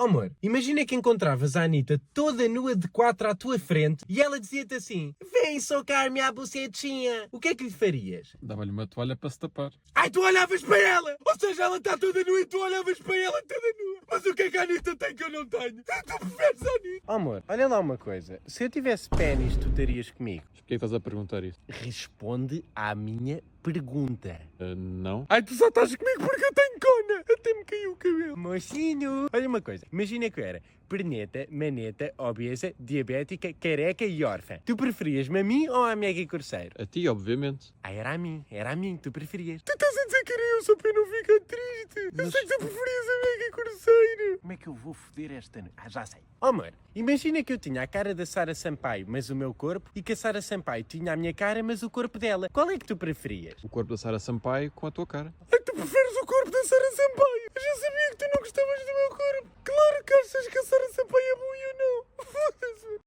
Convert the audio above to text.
Oh, amor, imagina que encontravas a Anitta toda nua de quatro à tua frente e ela dizia-te assim: vem socar-me à bucetinha. O que é que lhe farias? Dava-lhe uma toalha para se tapar. Ai, tu olhavas para ela! Ou seja, ela está toda nua e tu olhavas para ela toda nua. Mas o que é que a Anitta tem que eu não tenho? Tu preferes a Anitta? Oh, amor, olha lá uma coisa. Se eu tivesse pênis, tu estarias comigo? Porquê que estás a perguntar isso? Responde à minha pergunta. Não. Ai, tu só estás comigo porque eu tenho cona. Até me caiu o cabelo. Mocinho. Olha uma coisa. Imagina que eu era perneta, maneta, obesa, diabética, careca e órfã. Tu preferias-me a mim ou à Maggie Corseiro? A ti, obviamente. Ah, era a mim que tu preferias. Tu estás a dizer que era eu só para eu não ficar triste. Eu sei que tu preferias a Maggie Corseiro. Como é que eu vou foder esta noite? Ah, já sei. Oh, amor, imagina que eu tinha a cara da Sara Sampaio, mas o meu corpo, e que a Sara Sampaio tinha a minha cara, mas o corpo dela. Qual é que tu preferias? O corpo da Sara Sampaio com a tua cara. Ai, tu preferes o corpo da Sara Sampaio? Eu já sabia que tu não gostavas do meu corpo. Claro que achas que a Sara